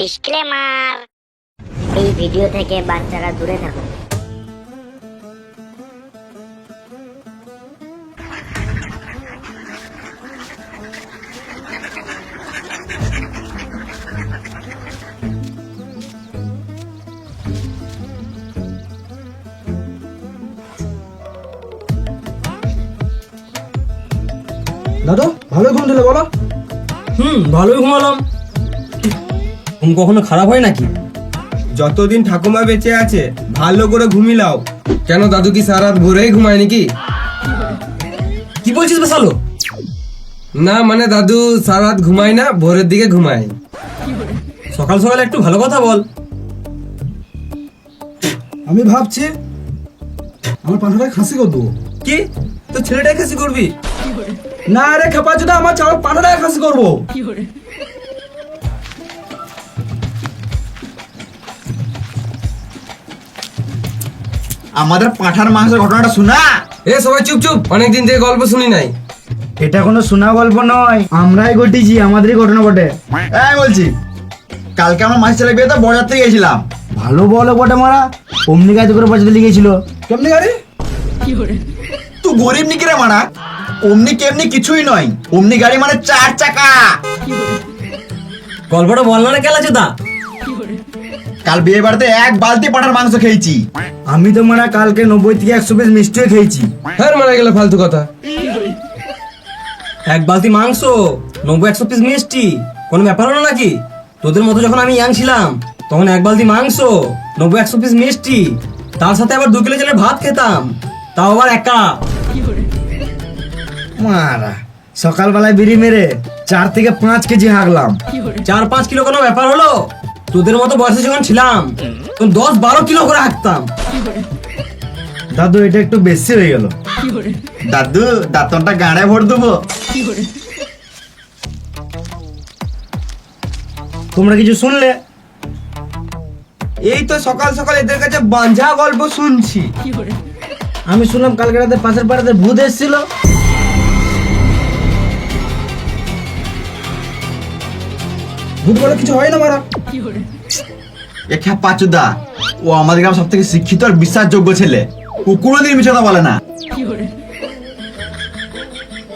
Disclaimer, এই video থেকে বাচ্চারা দূরে থাকুন। দাদু ভালো ঘুম দিলে বলো। ভালোই ঘুমালাম। ঘুম কখনো খারাপ হয় নাকি? যতদিন ঠাকুমা বেঁচে আছে ভালো করে ঘুমিলাও। কেন দাদু কি সারা রাত ভোরেই ঘুমায় নাকি? কি বলছিস বেশালো? না মানে দাদু সারা রাত ঘুমায় না, ভোরের দিকে ঘুমায়। সকাল সকাল একটু ভালো কথা বল। আমি ভাবছি আমার পাঠাটা খাসি করে দেবো। কি তো ছেলেটাই খাসি করবি? না রে খেপা যদি আমার চাওয়ার পাঠাটা খাসি করবো। আমাদের পাঁঠার মাংসের ঘটনাটা শোনা। এ সবাই চুপ চুপ, অনেকদিন থেকে গল্প শুনি নাই। এটা কোনো শোনা গল্প নয়, আমরাই ঘটিছি, আমাদেরই ঘটনা বটে। এই বলছি, কালকে আমার মাসি ছেলে বিয়েতে বরযাত্রী গেছিলাম। ভালো বলো বটে মারা, অমনি গাড়ি করে বাজাতে লিখেছিল। কেমনি গাড়ি? তুই গরিব নিকি রে মানা? অমনি কেমনি কিছুই নয়, অমনি গাড়ি মানে 4 চাকা। গল্পটা বল না কেলা চোদা। কাল বিয়ে বাড়িতে 1 বালতি পাঁঠার মাংস খেয়েছি। আমি তো মারা কালকে 90 থেকে 100 পিস মিষ্টিও খেয়েছি। হ্যাঁ মারা গেল ফালতু কথা। এক বালতি মাংস, 90-100 পিস মিষ্টি, কোনো ব্যাপার হলো নাকি? তোদের মতো যখন আমি ইয়াং ছিলাম তখন এক বালতি মাংস, 90-100 পিস মিষ্টি, তার সাথে আবার 2 কিলো চালের ভাত খেতাম, তাও আবার একা। মারা সকালবেলায় বিড়ি মেরে 4 থেকে 5 কেজি হাগলাম। 4-5 কিলো কোনো ব্যাপার হলো? তোদের মতো বয়সে যখন ছিলাম তখন 10-12 কিলো করে হাঁকতাম। দাদু এটা একটু বেশি হয়ে গেল। দাদু দাঁতনটা গাঁড়ে ভর দেবো। তোমরা কিছু শুনলে? এই তো সকাল সকাল এদের কাছে বাঞ্ঝা গল্প শুনছি। আমি শুনলাম কালকে রাতে পাশের পাড়াতে ভূত এসেছিল। ভূত বলে কিছু হয় না মারা। এ খেপা চুদা, ও আমাদের গ্রাম সব থেকে শিক্ষিত আর বিশ্বাসযোগ্য ছেলে। ও কোনোদিন মিছে কথা বলে না।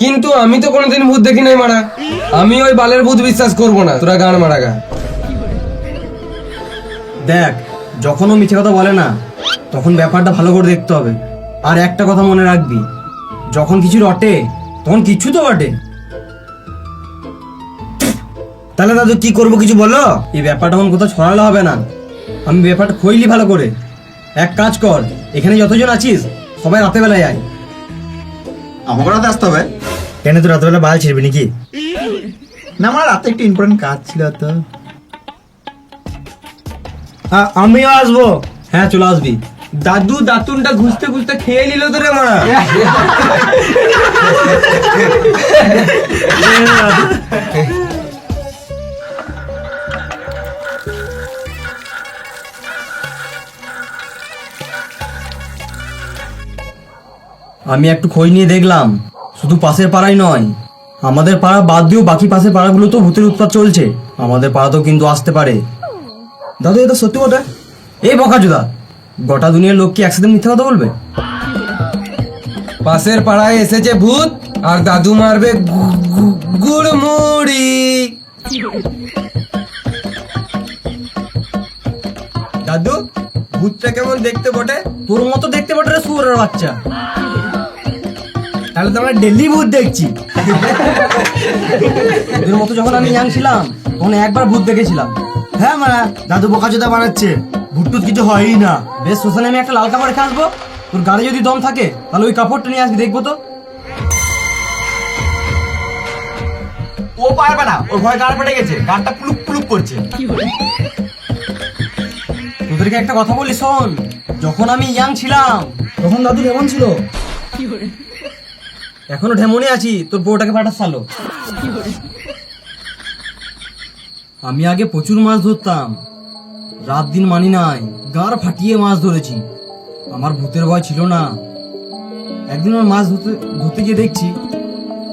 কিন্তু আমি তো কোনোদিন ভূত দেখি নাই মারা। আমি ওই বালের ভূত বিশ্বাস করবো না, তোরা গান মারা গা। দেখ, যখন ও মিথ্যে কথা বলে না তখন ব্যাপারটা ভালো করে দেখতে হবে। আর একটা কথা মনে রাখবি, যখন কিছু রটে তখন কিছু তো বটে। তাহলে দাদু কি করবো কিছু বলো? এই ব্যাপারটা এখন কোথাও ছড়ালে হবে না। আমি ব্যাপারটা খইলি ভালো করে। এক কাজ কর, এখানে যতজন আছিস সবাই রাতে বেলায় আয়। আমাকে রাতে আসতে হবে? কেন তো রাতবেলা বাল ছিড়বি নাকি? না আমার রাতে একটু ইম্পর্টেন্ট কাজ ছিল তো। আমিও আসবো। হ্যাঁ চলে আসবি। দাদু দাতুনটা ঘুষতে ঘুষতে খেয়ে নিল তো রে মারা। আমি একটু খোঁজ নিয়ে দেখলাম, শুধু পাশের পাড়াই নয়, আমাদের পাড়া বাদ দিয়েও বাকি পাশের পাড়াগুলোতেও ভূতের উৎপাত চলছে। আমাদের পাড়াতেও কিন্তু আসতে পারে। দাদু এটা সত্যি কথা? এই বকাচোদা, গোটা দুনিয়ার লোক কি একসাথে মিথ্যা কথা বলবে? পাশের পাড়ায় এসেছে ভূত আর দাদু মারবে গুড়মুড়ি। দাদু ভূতটা কেমন দেখতে বটে? তোর মতো দেখতে পারে রে শুয়োরের বাচ্চা। তাহলে তো আমরা ডেলি ভূত দেখছি। তোদের মতো যখন আমি ইয়াং ছিলাম তখন একবার ভূত দেখেছিলাম। হ্যাঁ মারা, দাদু বোকাচোদা বানাচ্ছে, ভূত টুত কিছু হয়ই না। বেশ, শ্মশানে আমি একটা লাল কাপড় রেখে আসবো। তোর গাড়ি যদি দম থাকে তাহলে ওই কাপড়টা নিয়ে আসবি, দেখবো তো। ও পারবে না, ওর ভয় গান পেটে গেছে, গানটা পুলুক পুলুক করছে। তোদেরকে একটা কথা বলি শোন, যখন আমি ইয়াং ছিলাম তখন দাদু কেমন ছিল? এখনো ঢেমনে আছি, তোর বউটাকে পাঠাস সালো। আমি আগে প্রচুর মাছ ধরতাম, রাত দিন মানি নাই, গাড় ফাটিয়ে মাছ ধরেছি। আমার ভূতের ভয় ছিল না। একদিন আমার মাছ ধরতে গিয়ে দেখছি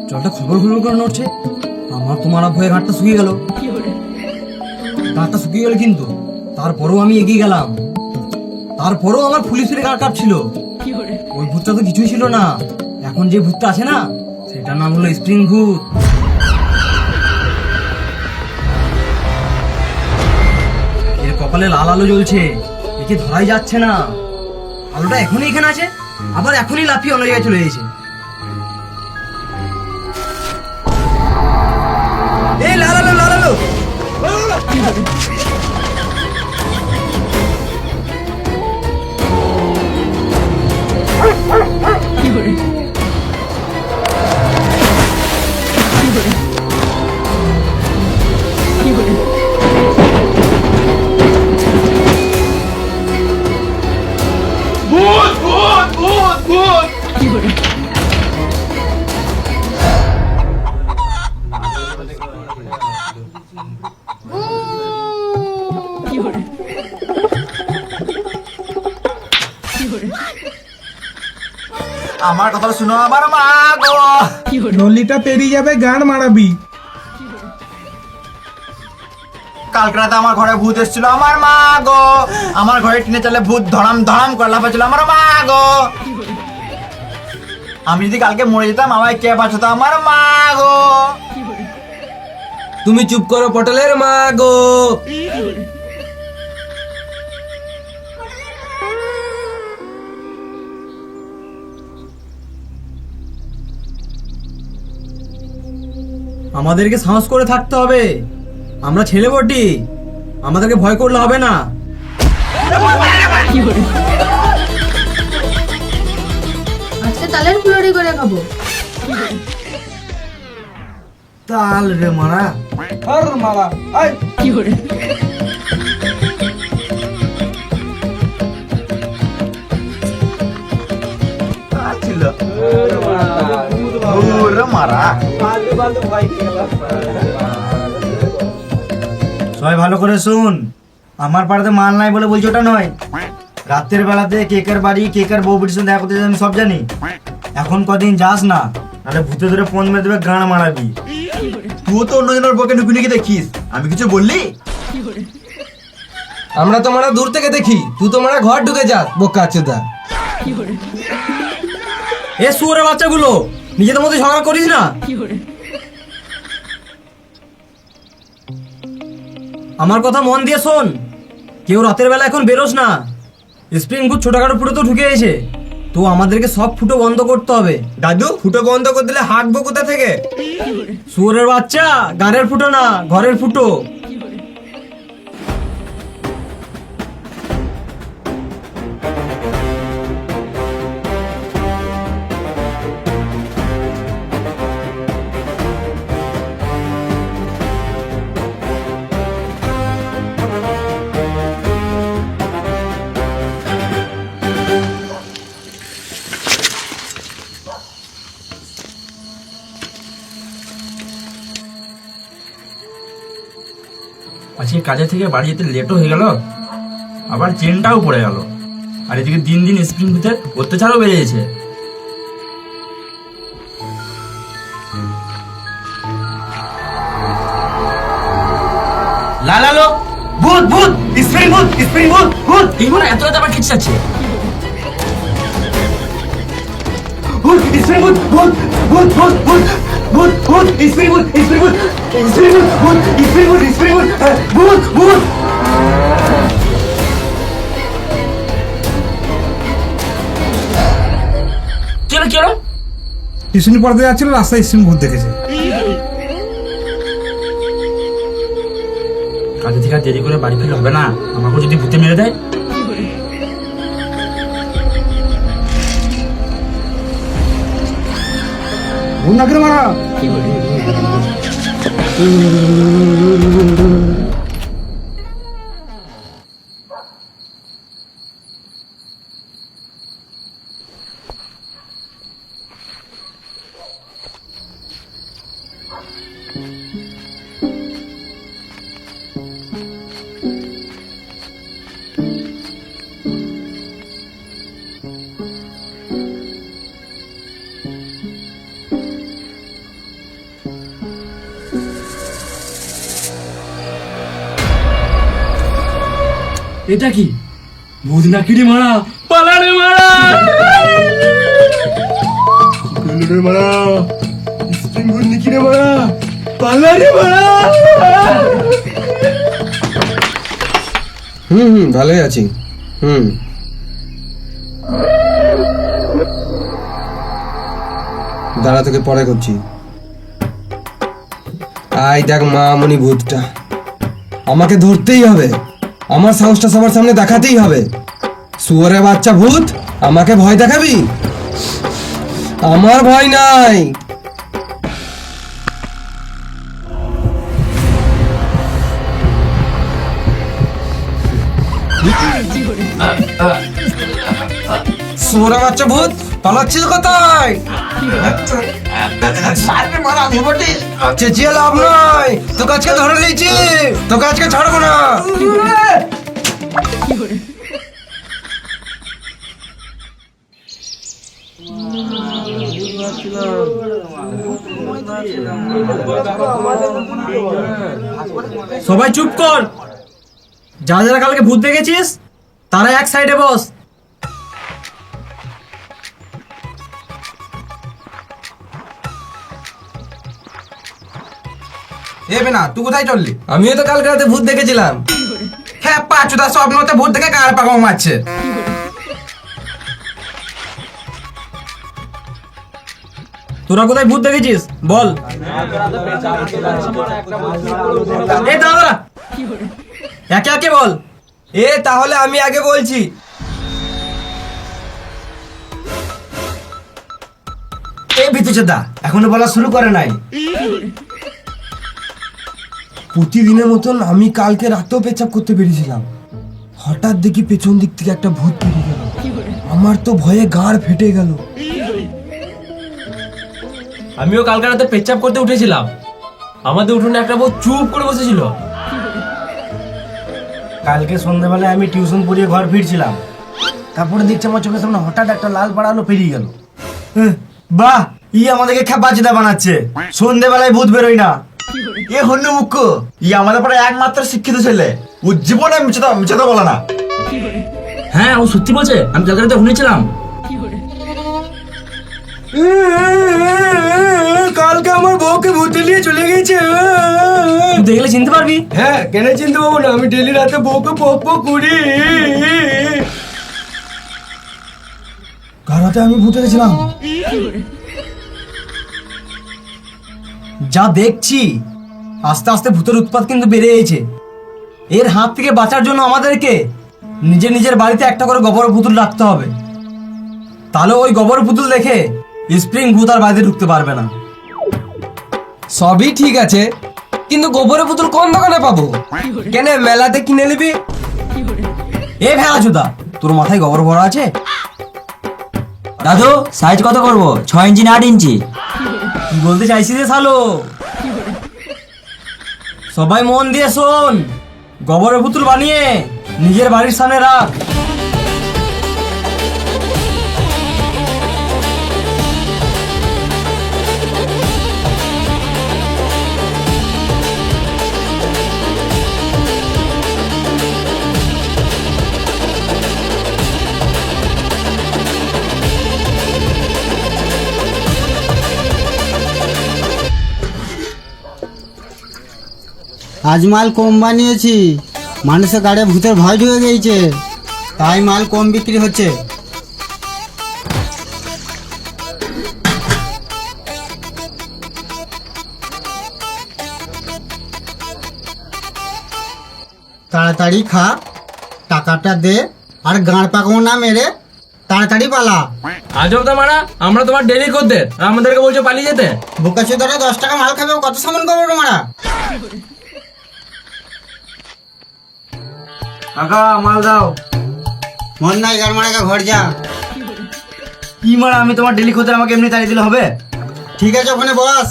জলটা খবর খবর করে নড়ছে। আমার তো মারা ভয়ে ঘাটটা শুয়ে গেল। গাঁটটা শুকিয়ে গেল কিন্তু তারপরেও আমি এগিয়ে গেলাম। তারপরেও আমার পুলিশ ফিরে গাঁট কাঁপছিল। ওই ভূতটা তো কিছুই ছিল না, এখন যে ভূতটা আছে না সেটার নাম হলো স্প্রিং ভূত। এর কপালে লাল আলো জ্বলছে, একে ধরাই যাচ্ছে না। আলোটা এখনই এখানে আছে, আবার এখনই লাফিয়ে অন্য জায়গায় চলে গেছে। এই লাল আলো, লাল আলো! আমার কথা শুনো, আমার মা গো। নলিটা পেরিয়ে যাবে, গান মারাবি। কালকে রাতে আমার ঘরে ভূত এসেছিল, আমার মা গো। আমার ঘরে টিনে চালে ভূত ধড়াম ধড়াম করে লাফাচ্ছিল, আমার মা গো। আমি যদি কালকে মরে যেতাম আমায় কে বাঁচাতো, আমার মা গো। তুমি চুপ করো পটলের মা গো। আমাদেরকে সাহস করে থাকতে হবে, আমরা ছেলে বটি, আমাদেরকে ভয় করলে হবে না। আজকে তালের ফুলরি করে খাবো। তাল রে মারা, আর মারা আয়। ছিল ওরে মারা। সবাই ভালো করে শুন, আমার পাড়াতে মাল নাই বলে বলছি ওটা নয়। রাতের বেলাতে কেকের বাড়ি, কেকের বউ বিটির সঙ্গে দেখা করতে যাই আমি সব জানি। এখন কদিন যাস না, নাহলে ভূতে ধরে ফোন মেরে দেবে, গান মারাবি। তুই তো অন্যজনের বকে নুকি নুকি দেখিস, আমি কিছু বললি? আমরা তো মারা দূর থেকে দেখি, তুই তো মারা ঘর ঢুকে যাস বোকা চোদা। এ শুয়োরের বাচ্চাগুলো, নিজেদের মধ্যে ঝগড়া করিস না। আমার কথা মন দিয়ে শোন, কেউ রাতের বেলা এখন বেরোস না। স্প্রিং ভূত ছোটখাটো ফুটো তো ঢুকে এসে, তো আমাদেরকে সব ফুটো বন্ধ করতে হবে। দাদু ফুটো বন্ধ করে দিলে হাঁকবো কোথা থেকে? শুয়োরের বাচ্চা, গানের ফুটো না, ঘরের ফুটো। আজকে কাজে থেকে বাড়ি যেতে লেটও হয়ে গেল, আবার চেনটাও পড়ে গেল। আর এদিকে দিন দিন স্প্রিং ভূতের অত্যাচারও বেড়ে গেছে। লালালো, ভূত ভূত, স্প্রিং ভূত, স্প্রিং ভূত, ভূত এই মনে এত রাত আবার কিচ্ছে আছে। ভূত, স্প্রিং ভূত, ভূত ভূত ভূত ভূত ভূত ভূত, স্প্রিং ভূত, স্প্রিং ভূত, স্প্রিং ভূত, ভূত স্প্রিং ভূত, স্প্রিং ভূত, ভূত ভূত। কি হলো কি হলো? টিউশনি পড়াতে যাচ্ছিল, রাস্তায় স্ট্রিম ভূত দেখেছে। কাজে থেকে আর দেরি করে বাড়ি ফিরলে হবে না, আমাকে যদি ভূতে মেরে দেয়। ভূত না করে মারা। এটা কি ভূত নাকি রে মারা? পালা রে মারা! রে মারা, স্প্রিং ভূত নাকি রে মারা? পালা রে মারা! ভালোই আছি। দাঁড়া, তোকে পরে করছি। আই দেখ মামনি ভূতটা, আমাকে ধরতেই হবে, আমার সাহসটা সবার সামনে দেখাতেই হবে। শুয়োরের বাচ্চা ভূত, আমাকে ভয় দেখাবি? আমার ভয় নাই। শুয়োরের বাচ্চা ভূত, পালাচ্ছিস কোথায়? চেঁচিয়ে লাভ নয়, তোকে আজকে ধরে নিয়েছি, তোকে আজকে ছাড়বো না। সবাই চুপ কর। যারা যারা কালকে ভূত দেখেছিস তারা এক সাইডে বস। এবে না, তুই কোথায় চললি? আমিও তো কালকে রাতে ভূত দেখেছিলাম। হ্যাঁ, পাঁচুদা স্বপ্নতে ভূত দেখে কার পাকাও মারছে। তোরা কোথায় ভূত দেখেছিস বল। এই দাঁড়া দাঁড়া, একে একে বল। তাহলে আমি আগে বলছি। এই বিতুচেদা এখনো বলা শুরু করে নাই। প্রতিদিনের মতন আমি কালকে রাতেও পেচাপ করতে বেরিয়েছিলাম, হঠাৎ দেখি পেছন দিক থেকে একটা ভূত বেরিয়ে গেল। আমার তো ভয়ে গাড় ফেটে গেল। আমিও কালকে রাতে পেচ্ছাপ করতে উঠেছিলাম, আমাদের উঠোনে একটা ভূত চুপ করে বসেছিল। কালকে সন্ধ্যাবেলায় আমি টিউশন পড়িয়ে ঘর ফিরছিলাম, তারপরে দেখছি আমার চোখের সামনে হঠাৎ একটা লাল পাড়া আলো পেরিয়ে গেল। বাহ, আমাদেরকে খেপাচিদা বানাচ্ছে। সন্ধ্যাবেলায় ভূত বেরোয় না। এ হন্য মুখ্য, আমাদের পরে একমাত্র শিক্ষিত ছেলে, উজ্জীবনে মিছে বলে না। হ্যাঁ, ও সত্যি বলছে, আমি কালকে রাতে শুনেছিলাম। কালকে আমার বউকে ভূতে নিয়ে চলে গেছে। দেখলে চিনতে পারবি? হ্যাঁ, কেন চিনতে পাবো না? আমি ডেলি রাতে বউকে পক পক করি। কাল রাতে আমি ভূতে গেছিলাম। যা দেখছি আস্তে আস্তে ভূতের উৎপাত কিন্তু বেড়ে গেছে। এর হাত থেকে বাঁচার জন্য আমাদেরকে নিজের নিজের বাড়িতে একটা করে গোবর পুতুল রাখতে হবে। তাহলে ওই গোবর পুতুল দেখে স্প্রিং ভূত আর বাড়িতে ঢুকতে পারবে না। সবই ঠিক আছে, কিন্তু গোবরের পুতুল কোন দোকানে পাবো? কেন, মেলাতে কিনে নিবি? এ ভেড়া চুদা, তোর মাথায় গোবর ভরা আছে? দাদু সাইজ কত করবো? 6 ইঞ্চি না 8 ইঞ্চি? কি বলতে চাইছিস রে শালো? সবাই মন দিয়ে শোন, গোবরের পুতুল বানিয়ে নিজের বাড়ির সামনে রাখ। আজ মাল কম বানিয়েছি, মানুষের গাড়ি ভূতের ভয় ঢুকে গিয়েছে, তাই মাল কম বিক্রি হচ্ছে। তাড়াতাড়ি খা, টাকাটা দে, আর গাঁড় পাকাও না মেরে তাড়াতাড়ি পালা। আজব তো মারা, আমরা তোমার ডেলি করতে আর আমাদেরকে বলছো পালিয়ে যেতে। বোকাচোদারা 10 টাকা মাল খাবে, কত সামান করবো মারা? কাকা মাল দাও। মন নাই গার মারা, ঘর যা। কি মারা, আমি তোমার ডেলি খোঁজে, আমাকে এমনি তাড়িয়ে দিলে হবে? ঠিক আছে, ওখানে বস।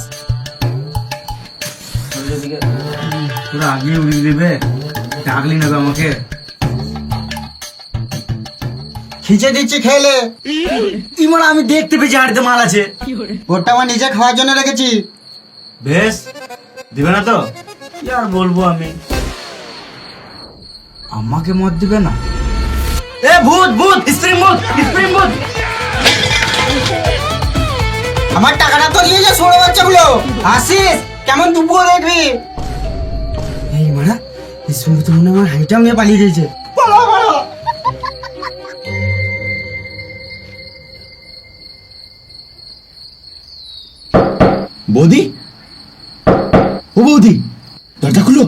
তোরা আগে উড়িয়ে দিবে, ডাকলি নেবে আমাকে। খিচে দিচ্ছি, খেলে। কি মারা, আমি দেখতে পেয়েছি হাঁড়িতে মাল আছে। ওটা আমার নিজে খাওয়ার জন্য রেখেছি। বেশ, দিবে না তো? কি আর বলবো আমি। আমাকে মত দিবে না? এ ভূত ভূত স্প্রিং ভূত স্প্রিং ভূত! আমার টাকাটা তো নিয়ে যা ছোড়ো বাচ্চাগুলো। আসিস কেমন দুপুর দেখবি? এই মারা স্প্রিং ভূত মনে হয় আমার হাইটা নিয়ে পালিয়ে গেছে। বৌদি, ও বৌদি, দরজা খুলো।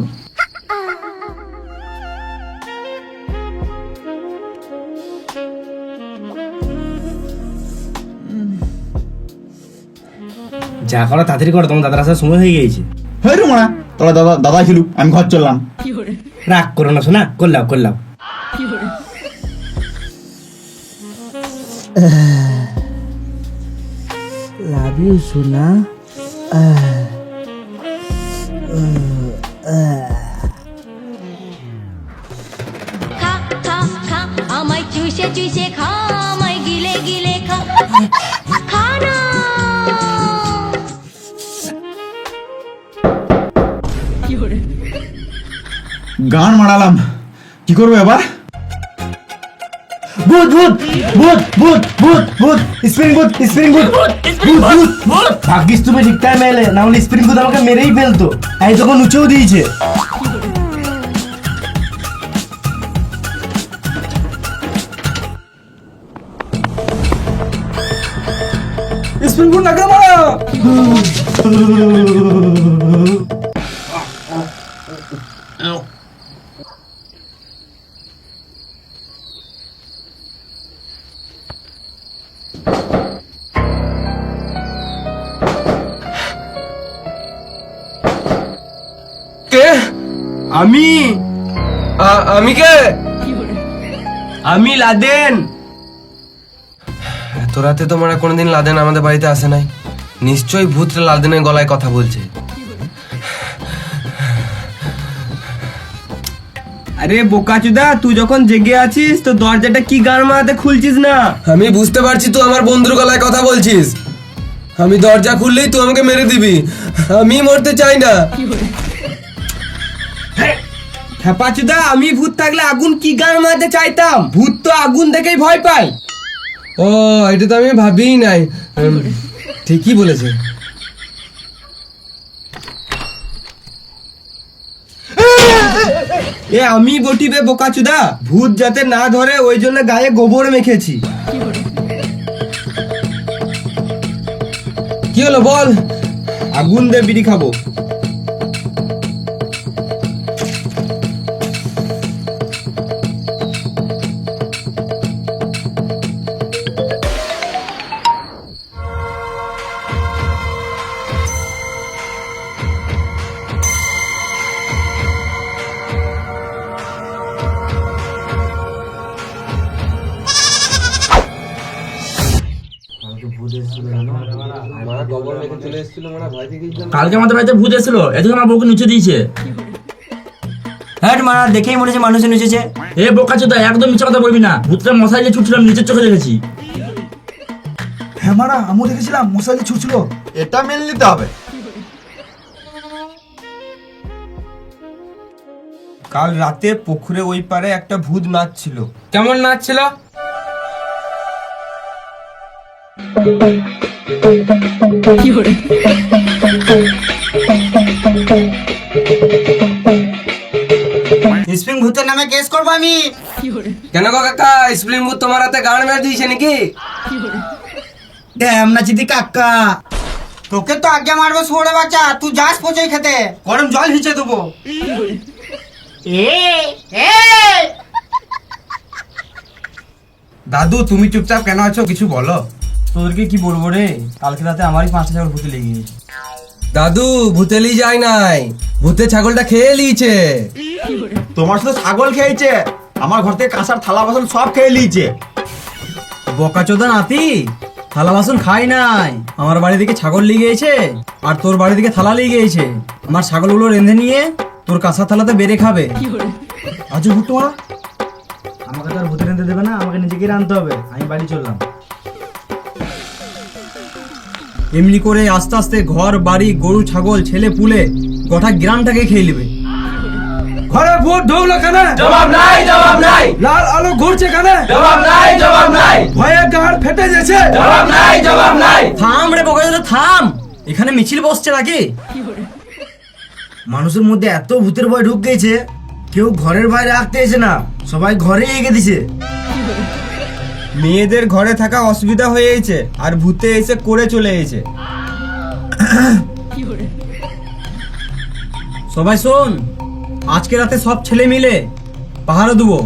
যা করো তাড়াতাড়ি করো, তোমার দাদার আসার সময় হয়ে গিয়েছে। হ্যাঁ রে মারা, তোরা দাদা দাদা ছিল, আমি ঘর চললাম। রাগ করো না শোনা, করলাম করলাম। লাভ ইউ সোনা। খা খা খা আমায় চুষে চুষে খা, আমায় গিলে গিলে খা, খা না। গান মারালাম, কি করবো এবার? ভূত ভূত ভূত ভূত ভূত ভূত স্প্রিং ভূত স্প্রিং ভূত ভূত ভূত ভূত! ভাগ্যিস তুমি ঠিক টাইমে এলে, না হলে স্প্রিং ভূত আমাকে মেরেই ফেলতো। এই তখন উঁচেও দিয়েছে। স্প্রিং ভূত নাকে মারা! কে? আমি আমি কে? আমি লাদেন। এত রাতে তোমরা কোনোদিন লাদেন আমাদের বাড়িতে আসে নাই? নিশ্চয়ই ভূতটা লাদেনের গলায় কথা বলছে। আরে বোকাচুদা, তুই যখন জেগে আছিস তো দরজাটা কি গান মারাতে খুলছিস না? আমি বুঝতে পারছি তুই আমার বন্ধুর গলায় কথা বলছিস। আমি দরজা খুললেই তুই আমাকে মেরে দিবি। আমি মরতে চাই না। হ্যাপাচুদা, আমি ভূত থাকলে আগুন কি গান মারাতে চাইতাম? ভূত তো আগুন দেখেই ভয় পায়। ও, এটা তো আমি ভাবিই নাই। ঠিকই বলেছে। এ আমি বটিবে বোকাচুদা, ভূত যাতে না ধরে ওই জন্য গায়ে গোবর মেখেছি। কি হলো বল? আগুন দে, বিড়ি খাবো। কালকে আমাদের বাড়িতে ভূত এসেছিল, এদিকে আমার বউকে নিচে দিয়েছে। হ্যাঁ মারা, দেখেই মনে হচ্ছে মানুষের নুচেছে। এ বোকাচোদা, একদম মিথ্যা কথা বলবি না। ভূতটা মশাই যে ছুটছিলাম, নিচের চোখে দেখেছি। হ্যাঁ মারা, আমিও দেখেছিলাম মশাই ছুটছিল। এটা মেনে নিতে হবে। কাল রাতে পুকুরে ওই পারে একটা ভূত নাচছিল। কেমন নাচছিল? স্প্রিং ভূতের নামে কেস করবো আমি। কেন গো কাকা, স্প্রিং ভূত তোমার হাতে গান মেরে দিয়েছে নাকি? ড্যাম নাচিদি কাকা। তোকে তো আগে মারবো ছোড়ে বাচ্চা, তুই যাস পচই খেতে, গরম জল হিচে দেবো। দাদু, তুমি চুপচাপ কেন আছো? কিছু বলো। তোদেরকে কি বলবো রে, কালকে রাতে আমারই 5টা ছাগল ভূতে লেগে গেছে। দাদু, ভূতেলি যায় নাই, ভূতে ছাগলটা খেয়ে লিয়েছে। তোমার শুধু ছাগল খেয়েছে, আমার ঘর থেকে কাঁসার থালা বাসন সব খেয়ে নিয়েছে। বোকাচোদা নাতি, থালা বাসন খাই নাই। আমার বাড়ি থেকে ছাগল লিয়ে গিয়েছে আর তোর বাড়ি থেকে থালা লিয়ে গিয়েছে। আমার ছাগলগুলো রেঁধে নিয়ে তোর কাঁসার থালাতে বেড়ে খাবে। আজও ভূত মারা, আমাকে তো আর ভূতে রেঁধে দেবে না, আমাকে নিজেকে রাঁধতে হবে। আমি বাড়ি চললাম। এমনি করে আস্তে আস্তে ঘর বাড়ি গরু ছাগল ছেলে পুলে গোটা গ্রামটাকে খেয়ে নেবে। ঘরে ভূত ঢুকলো কেন? জবাব নাই, জবাব নাই, লাল আলো ঘুরছে কেন? জবাব নাই, জবাব নাই, ভয়ে গাড় ফেটে গেছে। জবাব নাই, জবাব নাই। থাম রে বকাচোদা, থাম। এখানে মিছিল বসছে নাকি? মানুষের মধ্যে এত ভূতের ভয় ঢুক গেছে, কেউ ঘরের বাইরে রাখতে এসে না, সবাই ঘরে এগিয়ে দিছে। মেয়েদের ঘরে থাকা অসুবিধা হয়েছে আর ভূতে এসে করে চলে এসেছে। সবাই শোন, আজকে রাতে সব ছেলে মিলে পাহারা দেবো।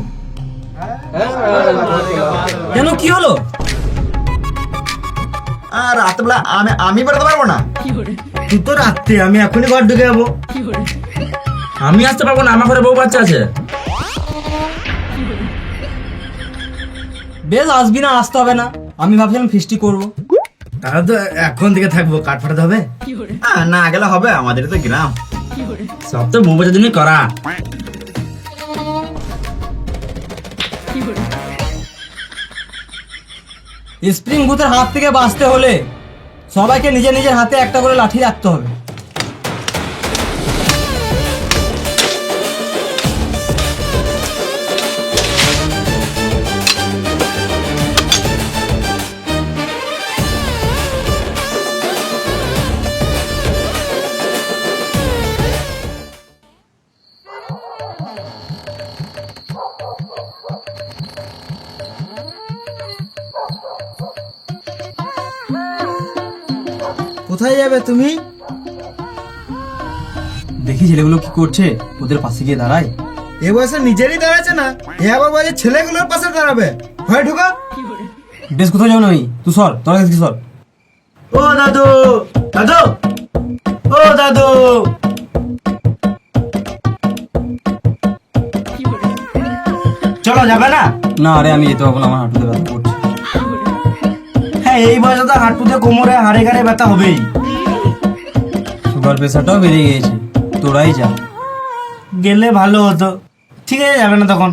কেন, কি হলো? আর রাতবেলা আমি বেরোতে পারবো না। তুই তো রাত্রে, আমি এখনই ঘর ঢুকে যাবো। আমি আসতে পারবো না, আমার ঘরে বউ বাচ্চা আছে। বেশ, আসবি না, আসতে হবে না। আমি ভাবছিলাম ফিস্টি করবো। তাহলে তো এখন থেকে থাকবো, কাঠ ফাটাতে হবে। না গেলে হবে, আমাদের তো গ্রাম। সব তো বউ বাচ্চার জন্যই করা। স্প্রিং ভূতের হাত থেকে বাঁচতে হলে সবাইকে নিজের নিজের হাতে একটা করে লাঠি রাখতে হবে। কোথায় যাবে তুমি? দেখি ছেলেগুলো কি করছে, ওদের পাশে গিয়ে দাঁড়াই। এ বয়সে নিজেরই দাঁড়াচ্ছে না, এ আবার বলে ছেলেগুলোর পাশে দাঁড়াবে। হয় ঢুকা। বেশ, কোথায় যাও না আমি? তুই সর, তোরা কাছে সর। ও দাদু, দাদু, ও দাদু। চলো, যাবে না? না রে, আমি যেতে পারবো না, আমার হাঁটুতে ব্যথা করছে। হ্যাঁ, এই বয়সে তো হাঁটুতে, কোমরে, হাড়ে ঘাড়ে ব্যথা হবেই। সুগার প্রেশারটাও বেড়ে গিয়েছে, তোরাই যা। গেলে ভালো হতো। ঠিক আছে, যাবে না তখন।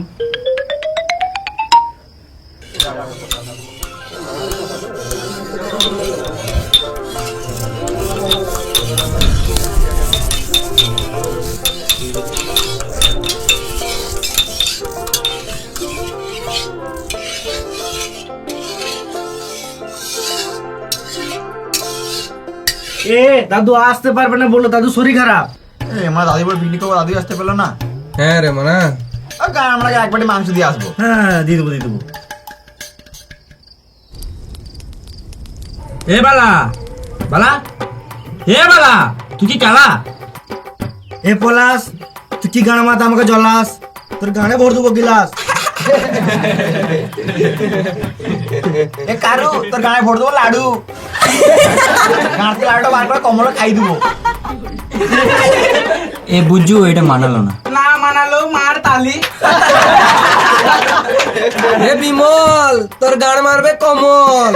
এ দাদু আসতে পারবে না বলো, দাদু শরীর খারাপ। আমার দাদি বলে পিকনিক করবো, দাদি আসতে পেলো না। হ্যাঁ রে মানা, আমরা এক বাটি মাংস দিয়ে আসবো। হ্যাঁ, দিয়ে দেবো, দিয়ে দেবো। এ বালা, বালা, এ বালা, তুই কি কালা? এ পলাশ, তুই কি গান মাথা আমাকে জলাস? তোর গানে ভর দেবো গিলাস। এ কারু, তোর গায়ে ভর দেবো লাডু। গাঁতে লাডুটা বার করে কমলা খাই দেবো। এ বুঝু, এটা মানালো না। না মানালো মার তালি। এ বিমল, তোর গান মারবে কমল।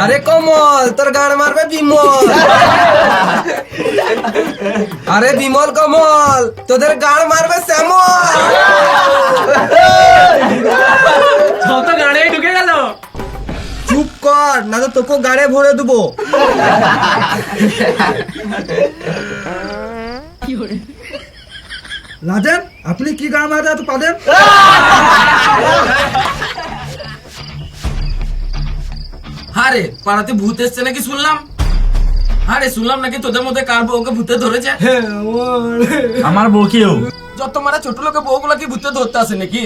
আরে কমল, তোর গান মারবে বিমল। আরে বিমল কমল, তোদের গান মারবে শ্যামল। সব তো গাড়ি ঢুকে গেল। চুপ কর, না তো তোকে গাড়ে ভরে দেবো। লাদেন, আপনি কি গান মারতে এত পারেন? আরে পাড়াতে ভূত এসছে নাকি শুনলাম। আরে শুনলাম নাকি তোদের মধ্যে কার বউকে ভূতে ধরেছে। আমার বউকেও। যত মারা ছোট লোকের বউগুলা কি ভূতে ধরতে আসে নাকি?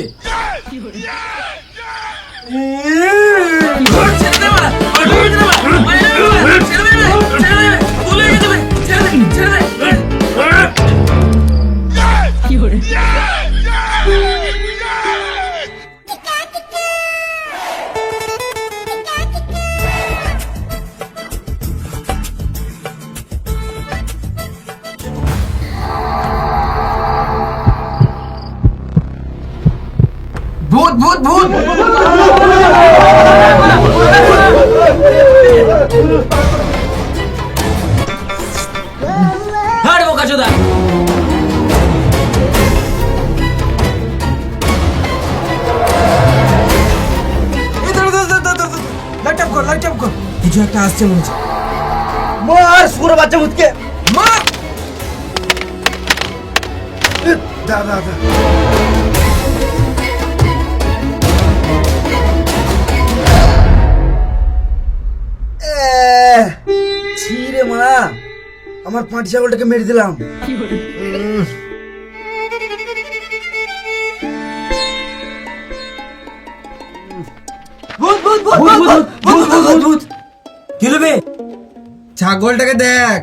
ভূত ভূত ভূত। আরে বোকাচোদা, লাইট অফ কর, কিছু একটা আসছে মনে হচ্ছে। মার সুরে বাচ্চা ভূতকে। মার। ছিরে মারা, আমার পাঁটি ছাগলটাকে মেরে দিলাম। কি নেবে? ছাগলটাকে দেখ।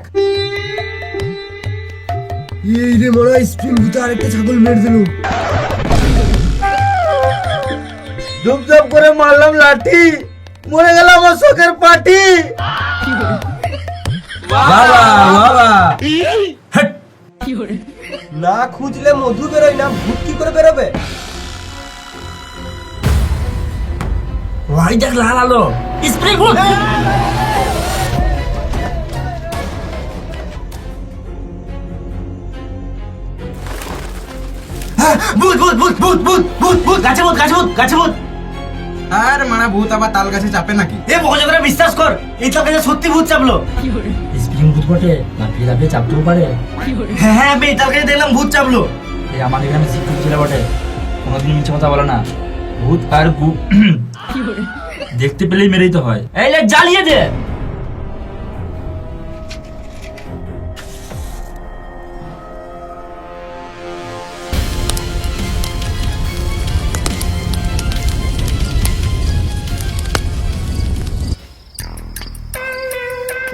এই রে মারা, স্প্রিং ভূতে আরেকটা ছাগল মেরে দিল। ধুপধাপ করে মারলাম লাঠি, মরে গেল আমার শখের পাটি। বাবা বাবা, না খুঁজলে মধু বেরোয় না, ভূত কি করে বেরোবে? ভাই দেখ লাল আলো, স্প্রে ভূত। ভূত ভূত ভূত ভূত ভূত ভূত ভূত, গাছে ভূত, গাছে ভূত, গাছে ভূত। আর মারা ভূত আবার তাল গাছে চাপে নাকি? এ বকজা করে বিশ্বাস কর, এই তো কাছে সত্যি ভূত চাপলো। স্প্রিং ভূত বটে, লাফিয়ে লাফিয়ে চাপতেও পারে। হ্যাঁ হ্যাঁ, আমি তার কাছে দেখলাম ভূত চাপলো। এই আমাদের এখানে শিক্ষক ছিল বটে, কোনোদিন মিছে কথা বলে না। ভূত আর দেখতে পেলেই মেরেই তো হয়। এই লে জ্বালিয়ে দে।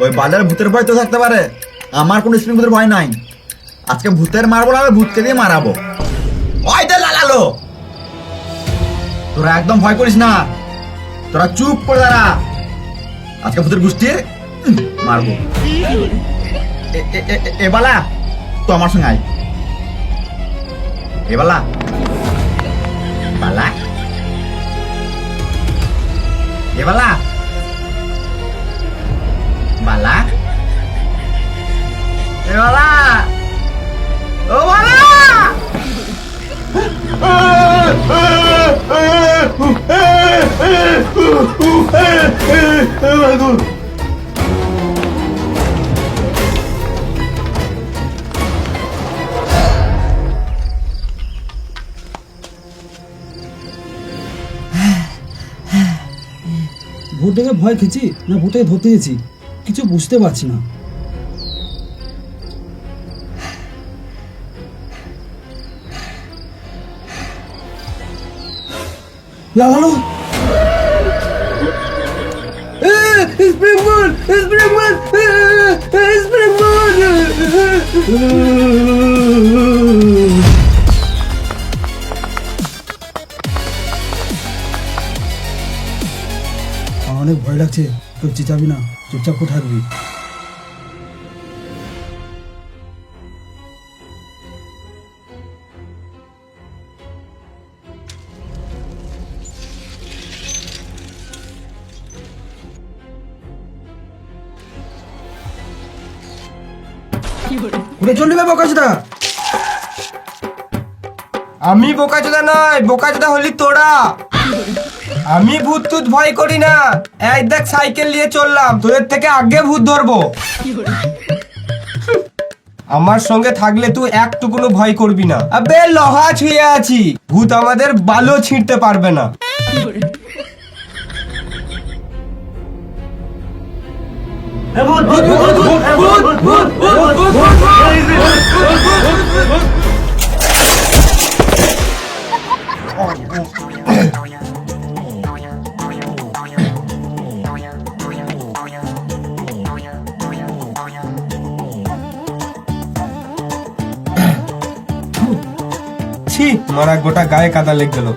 ওই বাজারে ভূতের ভয় তো থাকতে পারে, আমার কোনো স্প্রিং ভূতের ভয় নাই। আজকে ভূতের মারবো না, আমি ভূতকে দিয়ে মারাবো। ওই তো লালালো, তোরা একদম ভয় করিস না, তোরা চুপ করে দাঁড়া। আজকে ভূতের গোষ্ঠীর মারবো। এ বালা, তো আমার সঙ্গে আয়। এ বালা, বালা, এ বালা, বালা, এ বালা, ও বালা। ভূত দেখে ভয় খেয়েছি না ভূতকে ধরতে গেছি, কিছু বুঝতে পারছি না। লাগালো spring board, spring board, spring board. আমার অনেক ভয় লাগছে, তোর চেঁচাবি না, চুপচাপ করে থাকবি। ওরে চল নেবে বোকাচোদা। আমি বোকাচোদা নয়, বোকাচোদা হলি তোরা। আমি ভূত টুত ভয় করি না, এই দেখ সাইকেল নিয়ে চললাম, তোদের থেকে আগে ভূত ধরবো। আমার সঙ্গে থাকলে তুই একটুকুনো ভয় করবি না। আবে লোহা ছুঁয়ে আছি, ভূত আমাদের বালও ছিঁড়তে পারবে না। ছি মারা, গোটা গায়ে কাদা লেগে গেল।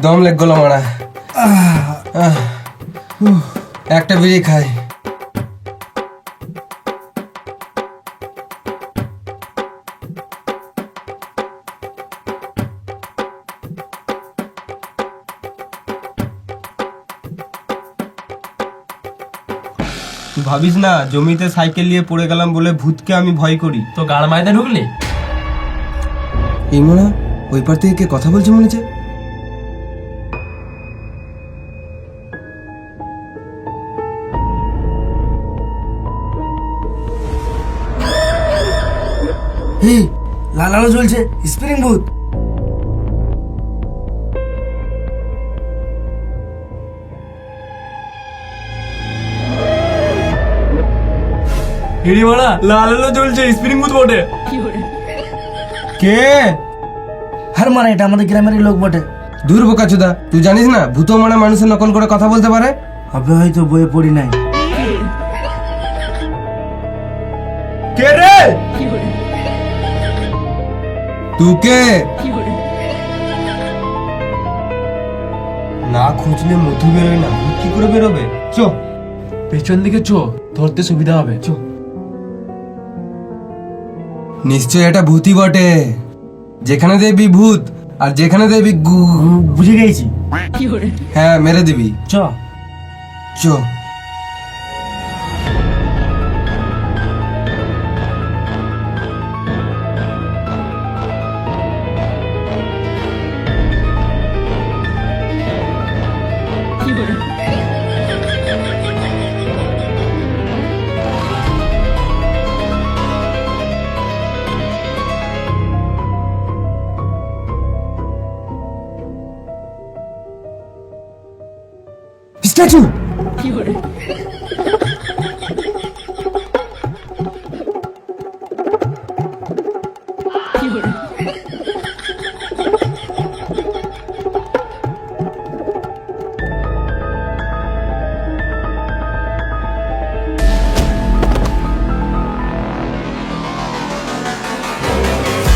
দম লেগ গেল মারা। একটা বিড়ি খাই। ভাবিস না জমিতে সাইকেল নিয়ে পড়ে গেলাম বলে ভূতকে আমি ভয় করি। তো গাড় মাইতে ঢুকলি? এই মনে হয় ওই পার থেকে কে কথা বলছে মনে হচ্ছে। এই লাল আলো জ্বলছে, স্প্রিং ভূত। হিড়ি মারা লাল আলো জ্বলছে, স্প্রিং ভূত বটে। কে? হার মারা, এটা আমাদের গ্রামের লোক বটে। দূর বোকাচোদা, তুই জানিস না ভূত মারা মানুষের নকল করে কথা বলতে পারে? হবে হয়তো, বইয়ে পড়ি নাই। কে রে? তুই কে? না খুঁজলে মধু বেরোয় না, ভূত কি করে বেরোবে? চো পেছন দিকে চো, ধরতে সুবিধা হবে। চো। নিশ্চয় এটা ভূতই বটে। যেখানে দেবি ভূত আর যেখানে দেবি বুঝে গেছি। হ্যাঁ মেরে দিবি। চ চো। স্ট্যাচু।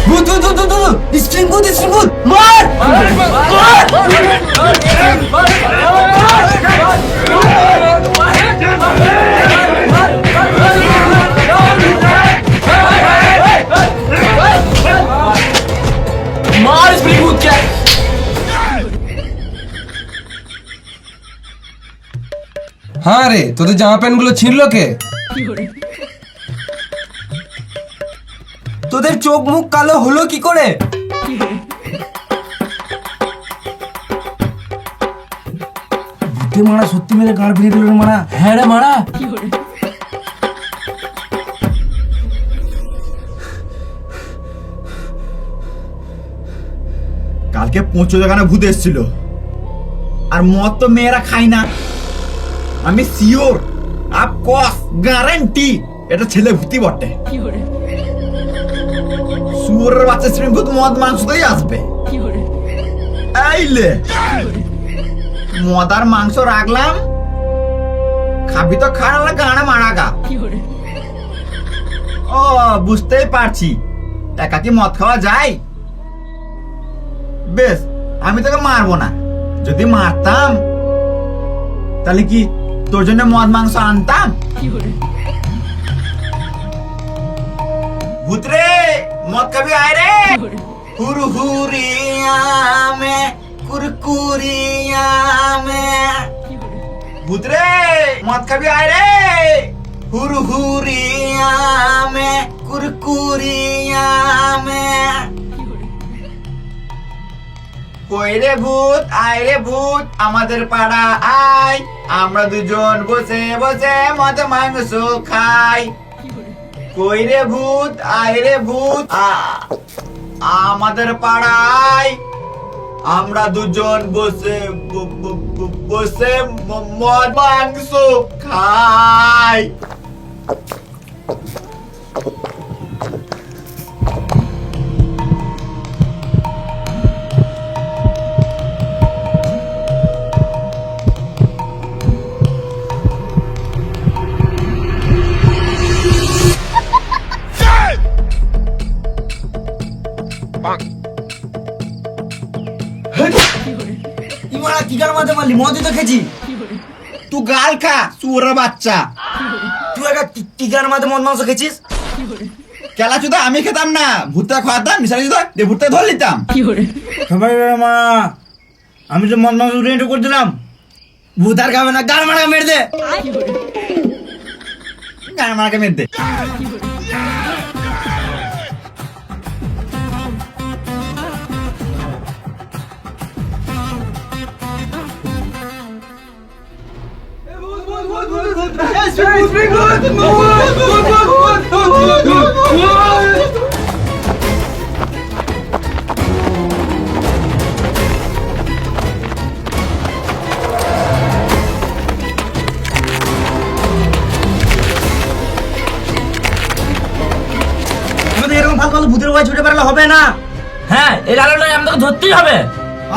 ভূত ভূত ভূত ভূত, স্প্রিং ভূত, স্প্রিং ভূত, মার! মার স্প্রিং ভূত কে। হ্যাঁ রে, তোদের জামা প্যান্ট গুলো ছিঁড়লো কে? তোদের চোখ মুখ কালো হলো কি করে? ভূতে মারা সত্যি মেরে গাঁড় ফিরে দিল রে মারা। হ্যাঁ রে মারা। কালকে পৌঁছো দোকানে ভূত এসেছিল, আর মদ তো মেয়েরা খায় না। আমি শিওর, অফকোর্স, গ্যারান্টি এটা ছেলে ভূতই বটে। শুয়োরের বাচ্চা স্প্রিং ভূত মদ মাংসতেই আসবে। এইলে মদ আর মাংস রাখলাম, খাবি তো খা, না গানা মারা গা। ও বুঝতেই পারছি, একা কি মদ খাওয়া যায়? বেশ, আমি তোকে মারবো না। যদি মারতাম তাহলে কি তোর জন্য মদ মাংস আনতাম? ভূতরে মদ খাবি, আয় রে। হুরহুরিয়া মে কুরকুরিয়া মে, ভূতরে মদ খাবি, আয় রে। হুরহুরিয়া মে কুরকুরিয়া মে, কই রে ভূত, আয় রে ভূত আমাদের পাড়া আয়, আমরা দুজন বসে বসে মদ মাংস খাই। কই রে ভূত, আয় রে ভূত আমাদের পাড়ায়, আমরা দুজন বসে বসে মদ মাংস খাই। ইমারা কি গান মারতে মারলি? মদই তো খেয়েছি। তুই গাল খা, শুয়োরের বাচ্চা। তুই একটা কি গান মারতে মদ মাংস খেয়েছিস? কেলা চুদা আমি খেতাম না, ভূতটা খাওয়াতাম, মিশালি চুদা দিয়ে ভূতটা ধরে নিতাম। সবাই মা, আমি তো মদ মাংস রেন্ট করে দিলাম। ভূত আর খাবে না, গান মারা মেরে দে। গান মারাকে মেরে দে। আমাদের এরকম ফালতু ফালতু ভূতের ভয় ছুটে বেড়ালে হবে না। হ্যাঁ এই লালন নয় আমাদেরকে ধরতেই হবে।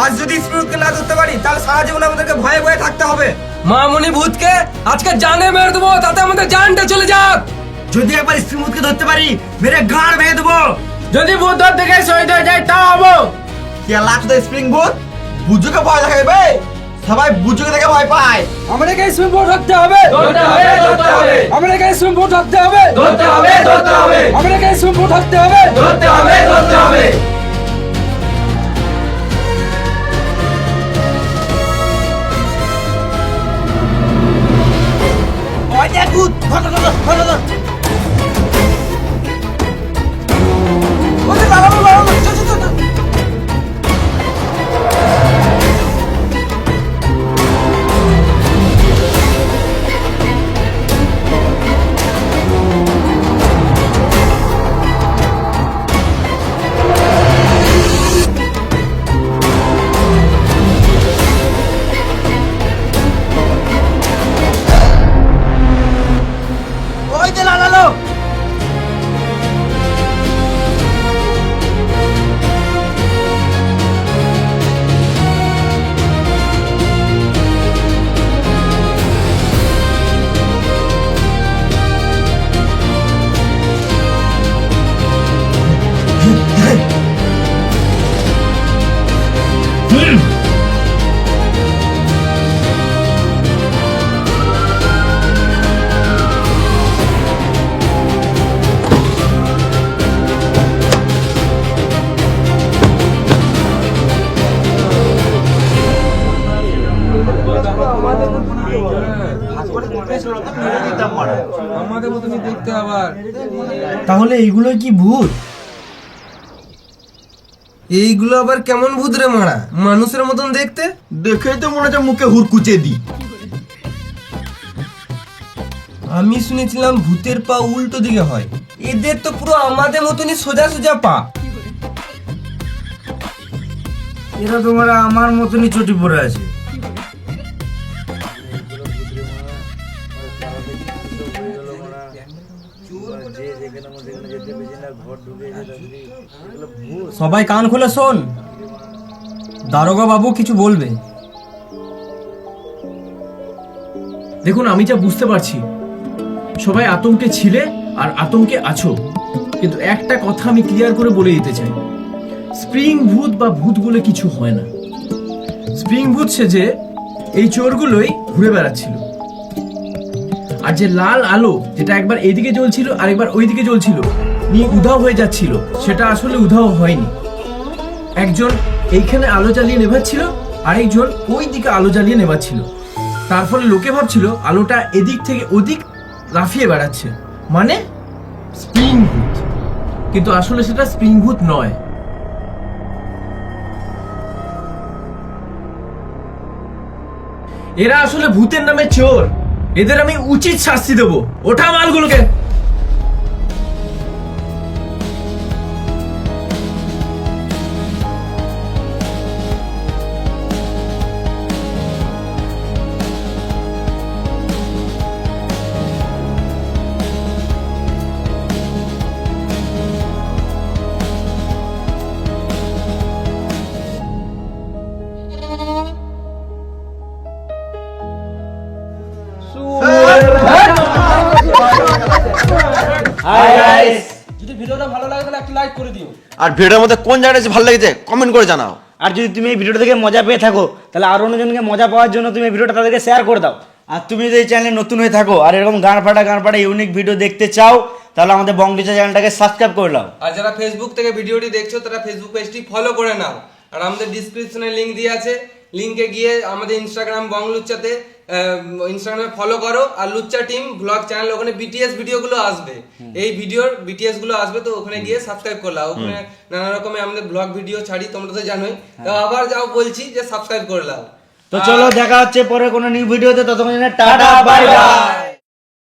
আজ যদি স্পিরিটকে না ধরতে পারি তাহলে সারা জীবন আমাদেরকে ভয়ে ভয়ে থাকতে হবে। মামুনি ভূতকে আজকে জানে মেরে দেবো, তাতে আমাদের জানটা চলে যাক। যদি একবার স্ত্রী ভূতকে ধরতে পারি মেরে গাঁড় ভেঙে দেবো। যদি ভূত ধরতে গিয়ে শহীদ হয়ে যায় তাও হবো। কে লাগতো স্প্রিং ভূত? বুঝুকে ভয় দেখাবে, সবাই বুঝুকে দেখে ভয় পায়। আমাদেরকে স্পিরিট ভূত ধরতে হবে, ধরতে হবে, ধরতে হবে। আমাদেরকে স্পিরিট ভূত ধরতে হবে, ধরতে হবে, ধরতে হবে। আমাদেরকে স্পিরিট ভূত ধরতে হবে, ধরতে হবে, ধরতে হবে। ওই দেখ ভূত, ধর ধর ধর ধর ধর। ওরে লাগানো লাগানো, চল চল চল। ওই যে লাগালো। আমাদের মতনই দেখতে আবার। তাহলে এইগুলো কি ভূত? এইগুলো আবার কেমন ভূত রে মারা? মানুষের মতন দেখতে। দেখেই তো মনে হচ্ছে মুখে হুড়কুচে দি। আমি শুনেছিলাম ভূতের পা উল্টো দিকে হয়, এদের তো পুরো আমাদের মতনই সোজা সোজা পা। এরা তোমরা আমার মতনই চটি পড়ে আছে। সবাই কান খুলে শোন, দারোগা বাবু কিছু বলবে। দেখুন আমি যা বুঝতে পারছি সবাই আতঙ্কে ছিলে আর আতঙ্কে আছো, কিন্তু একটা কথা আমি ক্লিয়ার করে বলে দিতে চাই, স্প্রিং ভূত বা ভূত বলে কিছু হয় না। স্প্রিং ভূত সেজে এই চোরগুলোই ঘুরে বেড়াচ্ছিল, আর যে লাল আলো যেটা একবার এদিকে জ্বলছিল আর একবার ওইদিকে জ্বলছিল নিয়ে উধাও হয়ে যাচ্ছিল, সেটা আসলে উধাও হয়নি। একজন এইখানে আলো জ্বালিয়ে নেভাচ্ছিল, আরেকজন ওই দিকে আলো জ্বালিয়ে নেভাচ্ছিল। তার ফলে লোকে ভাবছিল আলোটা এদিক থেকে ওদিক লাফিয়ে বেড়াচ্ছে, মানে স্প্রিং ভূত। কিন্তু আসলে সেটা স্প্রিং ভূত নয়। এরা আসলে ভূতের নামে চোর, এদের আমি উচিত শাস্তি দেবো। ওঠা মালগুলোকে। যদি ভিডিওটা ভালো লাগে তাহলে একটা লাইক করে দিও। আর ভিডিওর মধ্যে কোন জায়গাটা ভালো লেগেছে কমেন্ট করে জানাও। আর যদি তুমি এই ভিডিওটা থেকে মজা পেয়ে থাকো তাহলে আরো অন্যজনকে মজা পাওয়ার জন্য তুমি এই ভিডিওটা তাদেরকে শেয়ার করে দাও। আর তুমি যদি এই চ্যানেলে নতুন হয়ে থাকো আর এরকম গান ফাটা ইউনিক ভিডিও দেখতে চাও তাহলে আমাদের বং টিচার চ্যানেলটাকে সাবস্ক্রাইব করে নাও। আর যারা ফেসবুক থেকে ভিডিওটি দেখছো তারা ফেসবুক পেজটি ফলো করে নাও। আর আমাদের ডিসক্রিপশনে লিংক দিয়ে আছে, লিংকে গিয়ে আমাদের ইনস্টাগ্রাম বংলুচ্চাতে ইনস্টাগ্রামে ফলো করো। আর লুচ্চা টিম ব্লগ চ্যানেল, ওখানে বিটিএস ভিডিওগুলো আসবে, এই ভিডিওর বিটিএস গুলো আসবে, তো ওখানে গিয়ে সাবস্ক্রাইব করলাম। ওখানে নানা রকমের আমাদের ব্লগ ভিডিও ছাড়ি, তোমরা তো জানোই। তো আবার যাও বলছি যে সাবস্ক্রাইব করলাম। তো চলো দেখা হচ্ছে পরে কোনো নিউ ভিডিওতে, ততক্ষণ টাটা বাই বাই।